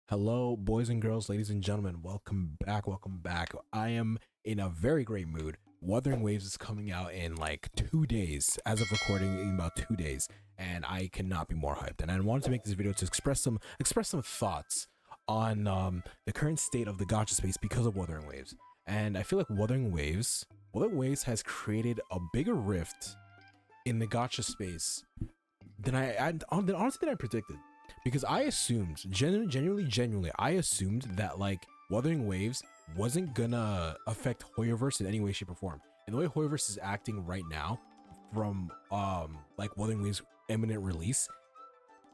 Hello, boys and girls, ladies and gentlemen. Welcome back. Welcome back. I am in a very great mood. Wuthering Waves is coming out in like 2 days, as of recording, in about 2 days, and I cannot be more hyped. And I wanted to make this video to express some thoughts on the current state of the gacha space because of Wuthering Waves. And I feel like Wuthering Waves has created a bigger rift in the gacha space than honestly than I predicted. Because I assumed, genuinely, I assumed that like Wuthering Waves wasn't gonna affect Hoyoverse in any way, shape, or form. And the way Hoyoverse is acting right now, from like Wuthering Waves' imminent release,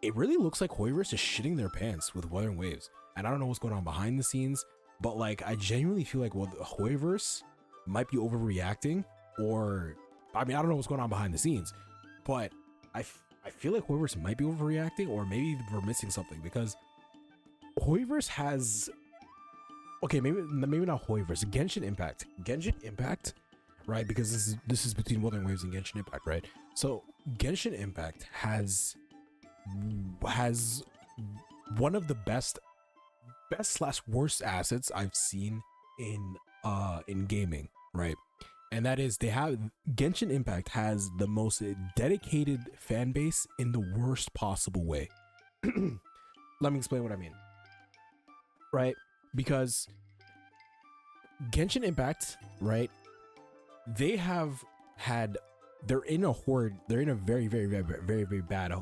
it really looks like Hoyoverse is shitting their pants with Wuthering Waves. And I don't know what's going on behind the scenes, but like I genuinely feel like Hoyoverse might be overreacting, or I mean I don't know what's going on behind the scenes, but I feel like Hoyoverse might be overreacting, or maybe we're missing something, because Hoyoverse has, okay, maybe not Hoyoverse, Genshin Impact, right? Because this is between Wuthering Waves and Genshin Impact, right? So Genshin Impact has one of the best slash worst assets I've seen in gaming, right? And that is, Genshin Impact has the most dedicated fan base in the worst possible way. Let me explain what I mean, right? Because Genshin Impact, right, they're in a very, very, very, very, very bad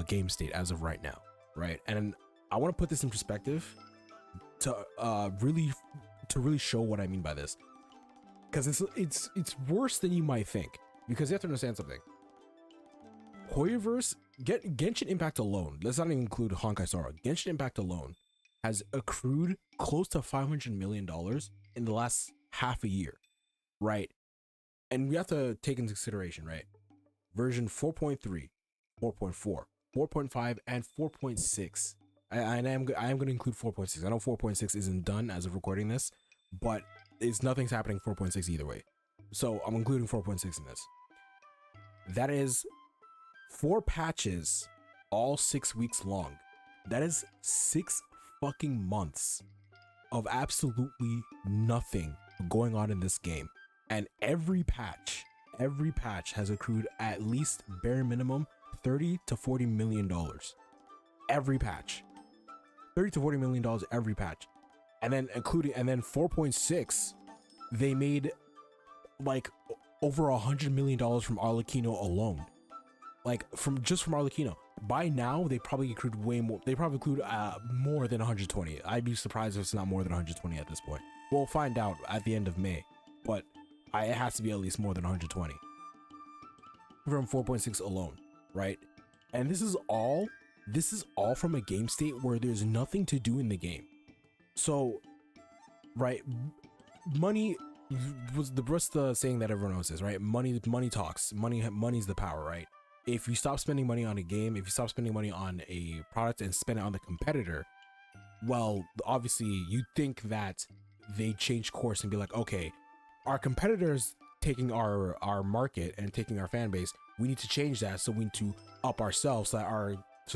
game state as of right now, right? And I want to put this in perspective to really show what I mean by this. Because it's worse than you might think. Because you have to understand something. Hoyoverse, Genshin Impact alone, let's not even include Honkai Star, Genshin Impact alone has accrued close to $500 million in the last half a year, right? And we have to take into consideration, right? Version 4.3, 4.4, 4.5, and 4.6. I am going to include 4.6. I know 4.6 isn't done as of recording this, but nothing's happening 4.6 either way. So I'm including 4.6 in this. That is 4 patches, all 6 weeks long. That is 6 fucking months of absolutely nothing going on in this game. And every patch has accrued at least bare minimum $30 to $40 million. Every patch. $30 to $40 million every patch. And then 4.6, they made like over $100 million from Arlecchino alone. Like from Arlecchino. By now, they probably accrued way more. They probably accrued more than 120. I'd be surprised if it's not more than 120 at this point. We'll find out at the end of May, but it has to be at least more than 120 from 4.6 alone, right? And this is all from a game state where there's nothing to do in the game. So, right, money was the saying that everyone knows is, right? Money talks. Money's the power, right? If you stop spending money on a game, if you stop spending money on a product and spend it on the competitor, well, obviously you think that they change course and be like, okay, our competitors taking our market and taking our fan base, we need to change that. So we need to up ourselves so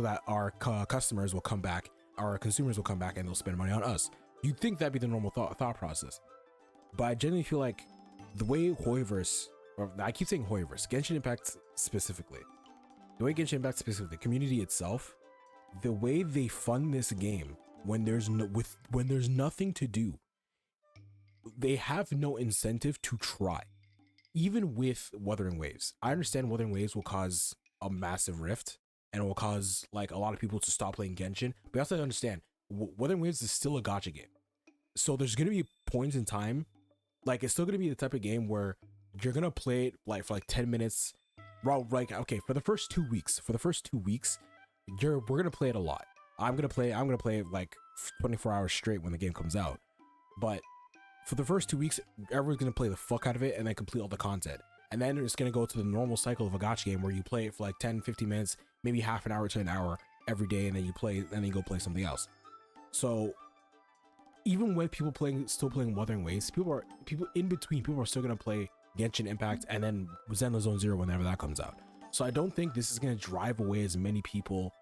that our customers will come back, our consumers will come back, and they'll spend money on us. You'd think that'd be the normal thought process. But I genuinely feel like the way Hoyoverse, or I keep saying Hoyoverse, Genshin Impact specifically, the community itself, the way they fund this game when there's nothing to do, they have no incentive to try. Even with Wuthering Waves, I understand Wuthering Waves will cause a massive rift and it will cause like a lot of people to stop playing Genshin. But you have to understand, Wuthering Waves is still a gacha game. So there's going to be points in time, like it's still going to be the type of game where you're going to play it like for like 10 minutes. Like, okay, for the first 2 weeks, we're going to play it a lot. I'm going to play like 24 hours straight when the game comes out. But for the first 2 weeks, everyone's going to play the fuck out of it and then complete all the content. And then it's going to go to the normal cycle of a gacha game where you play it for like 10, 15 minutes, maybe half an hour to an hour every day, and then you go play something else. So even with people still playing Wuthering Waves, people are still going to play Genshin Impact and then Zenless Zone Zero whenever that comes out. So I don't think this is going to drive away as many people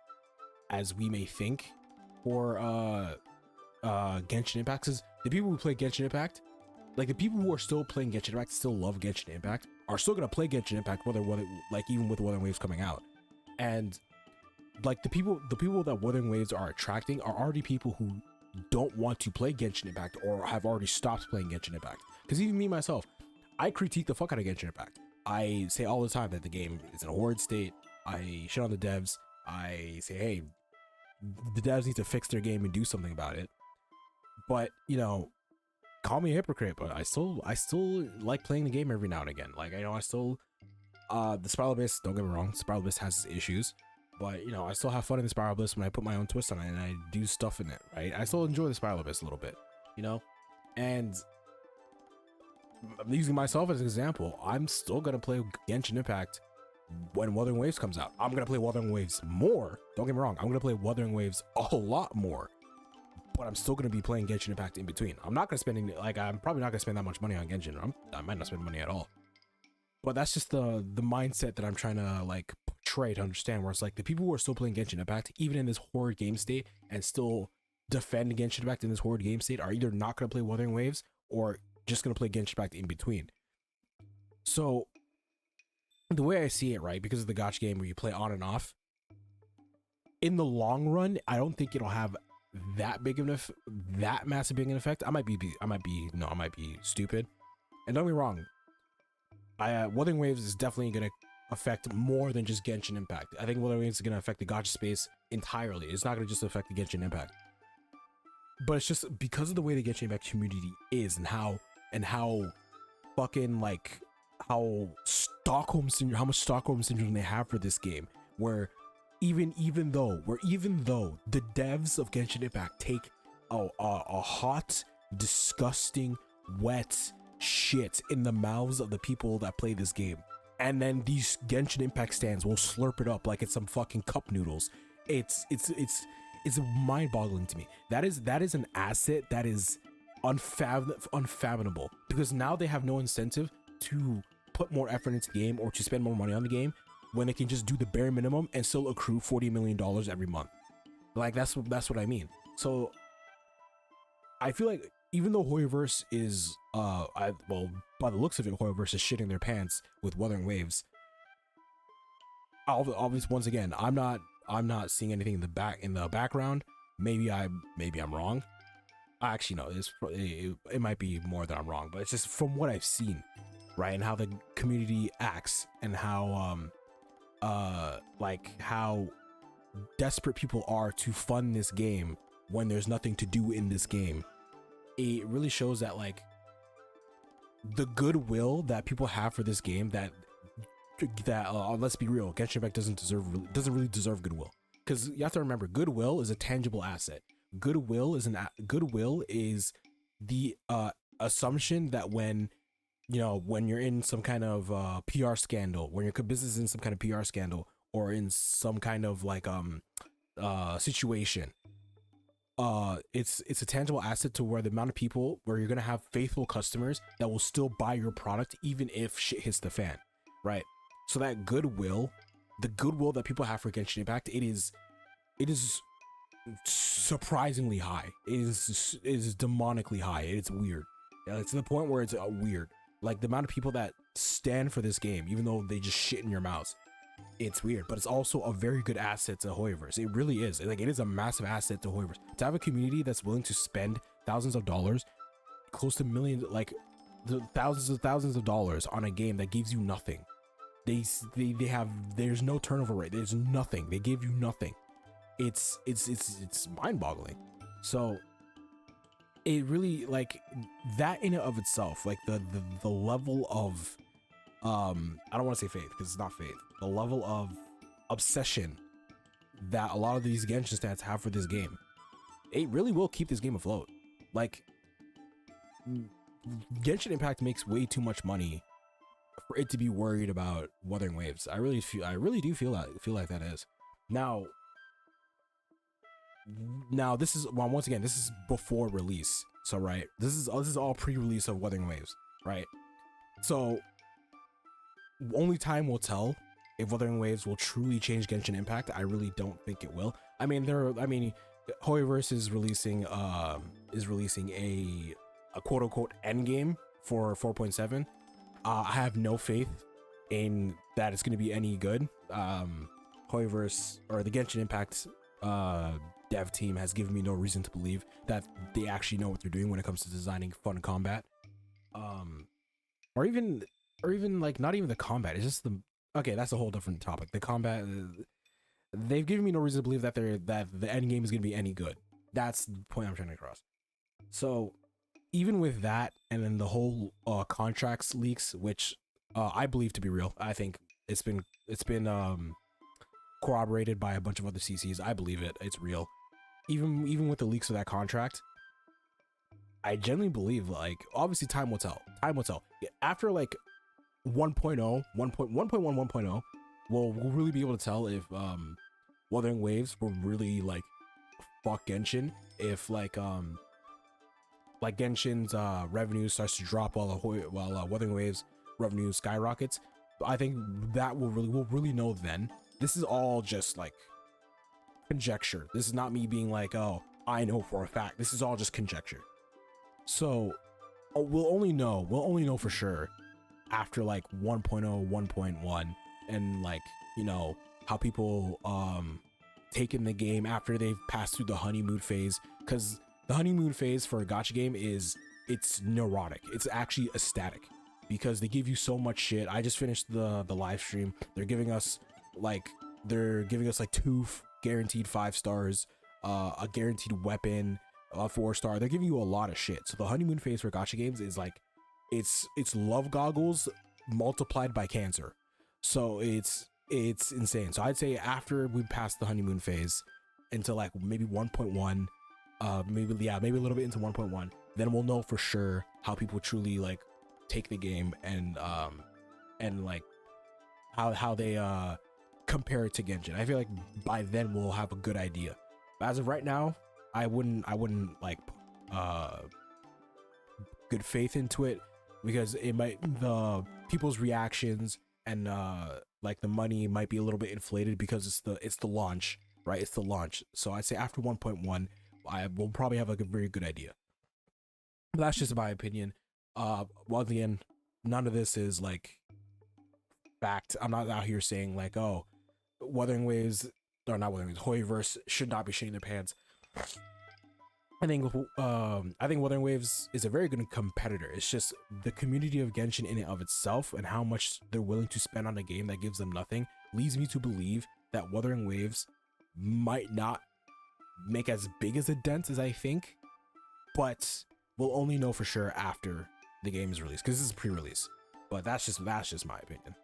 as we may think for Genshin Impact, because the people who play Genshin Impact, like the people who are still playing Genshin Impact, still love Genshin Impact, are still gonna play Genshin Impact whether like even with Wuthering Waves coming out. And like the people that Wuthering Waves are attracting are already people who don't want to play Genshin Impact or have already stopped playing Genshin Impact. Because even me myself, I critique the fuck out of Genshin Impact. I say all the time that the game is in a horrid state. I shit on the devs. I say, hey, the devs need to fix their game and do something about it. But you know, call me a hypocrite, but I still like playing the game every now and again. Like, I still the Spiral Abyss, don't get me wrong, Spiral Abyss has its issues, but you know, I still have fun in the Spiral Abyss when I put my own twist on it and I do stuff in it, right? I still enjoy the Spiral Abyss a little bit, you know. And I'm using myself as an example, I'm still gonna play Genshin Impact when Wuthering Waves comes out. I'm gonna play Wuthering Waves more, don't get me wrong, I'm gonna play Wuthering Waves a lot more, but I'm still going to be playing Genshin Impact in between. I'm not going to spend I'm probably not going to spend that much money on Genshin. I might not spend money at all. But that's just the mindset that I'm trying to like portray to understand, where it's like the people who are still playing Genshin Impact, even in this horrid game state, and still defend Genshin Impact in this horrid game state, are either not going to play Wuthering Waves or just going to play Genshin Impact in between. So the way I see it, right, because of the gacha game where you play on and off, in the long run, I don't think it'll have that big of that massive big an effect. I might be stupid, and don't be wrong, Wuthering Waves is definitely gonna affect more than just Genshin Impact. I think Wuthering Waves is gonna affect the gacha space entirely. It's not gonna just affect the Genshin Impact, but it's just because of the way the Genshin Impact community is and how fucking like how much Stockholm syndrome they have for this game, where even though the devs of Genshin Impact take a hot, disgusting, wet shit in the mouths of the people that play this game, and then these Genshin Impact stands will slurp it up like it's some fucking cup noodles. It's mind-boggling to me. That is an asset that is unfathomable, because now they have no incentive to put more effort into the game or to spend more money on the game, when they can just do the bare minimum and still accrue $40 million every month. Like, that's what I mean. So I feel like even though Hoyoverse is by the looks of it, Hoyoverse is shitting their pants with Wuthering Waves. Obviously, once again, I'm not seeing anything in the background. Maybe I'm wrong. Actually, no, it might be more than I'm wrong, but it's just from what I've seen, right, and how the community acts, and how like how desperate people are to fund this game when there's nothing to do in this game. It really shows that, like, the goodwill that people have for this game, that let's be real, Genshin Impact doesn't really deserve goodwill, because you have to remember, goodwill is a tangible asset. Goodwill is the assumption that when you're in some kind of PR scandal, when your business is in some kind of PR scandal, or in some kind of like situation, it's a tangible asset to where the amount of people, where you're gonna have faithful customers that will still buy your product even if shit hits the fan, right? So that goodwill, the goodwill that people have for Genshin Impact, it is surprisingly high. It is demonically high. It's weird. It's to the point where it's weird. Like, the amount of people that stand for this game, even though they just shit in your mouths, it's weird. But it's also a very good asset to Hoyoverse. It really is. Like, it is a massive asset to Hoyoverse. To have a community that's willing to spend thousands of dollars, close to millions, like thousands of dollars on a game that gives you nothing. There's no turnover rate. There's nothing. They give you nothing. It's mind-boggling. So it really, like, that in and of itself, like the level of I don't want to say faith, because it's not faith, the level of obsession that a lot of these Genshin stats have for this game, it really will keep this game afloat. Like, Genshin Impact makes way too much money for it to be worried about Wuthering Waves. I really do feel like that is. Now this is, well, once again, this is before release. So, right, this is all pre-release of Wuthering Waves, right? So only time will tell if Wuthering Waves will truly change Genshin Impact. I really don't think it will. I mean, Hoyoverse is releasing a quote unquote end game for 4.7. I have no faith in that it's going to be any good. Hoyoverse, or the Genshin Impact dev team, has given me no reason to believe that they actually know what they're doing when it comes to designing fun combat. Or even like not even the combat. It's just the okay. That's a whole different topic. The combat. They've given me no reason to believe that the end game is going to be any good. That's the point I'm trying to cross. So even with that, and then the whole contracts leaks, which I believe to be real. I think it's been corroborated by a bunch of other CCs. I believe it. It's real. Even with the leaks of that contract, I genuinely believe, like, obviously time will tell. Time will tell. After like 1.0, 1.1, 1.0, we'll really be able to tell if Wuthering Waves will really like fuck Genshin. If like Genshin's revenue starts to drop while Wuthering Waves revenue skyrockets. I think that we'll really know then. This is all just like conjecture. This is not me being like, oh, I know for a fact. This is all just conjecture. So we'll only know for sure after like 1.0, 1.1, and like, you know, how people take in the game after they've passed through the honeymoon phase. Because the honeymoon phase for a gacha game it's neurotic. It's actually ecstatic because they give you so much shit. I just finished the live stream. They're giving us like 2 guaranteed 5 stars, a guaranteed weapon, a 4-star. They're giving you a lot of shit. So the honeymoon phase for gacha games is like it's love goggles multiplied by cancer. So it's insane. So I'd say after we pass the honeymoon phase into like maybe 1.1, maybe a little bit into 1.1, then we'll know for sure how people truly like take the game and like how they compare it to Genshin. I feel like by then we'll have a good idea. But as of right now, I wouldn't like good faith into it, because it might, the people's reactions and like the money might be a little bit inflated because it's the launch, right? It's the launch. So I'd say after 1.1, I will probably have like a very good idea. But that's just my opinion. Once again, none of this is like fact. I'm not out here saying like, oh, Wuthering Waves, or not Wuthering Waves, Hoyoverse should not be shitting their pants. I think Wuthering Waves is a very good competitor. It's just the community of Genshin in and of itself and how much they're willing to spend on a game that gives them nothing leads me to believe that Wuthering Waves might not make as big as a dent as I think, but we'll only know for sure after the game is released, because this is pre-release. But that's just my opinion.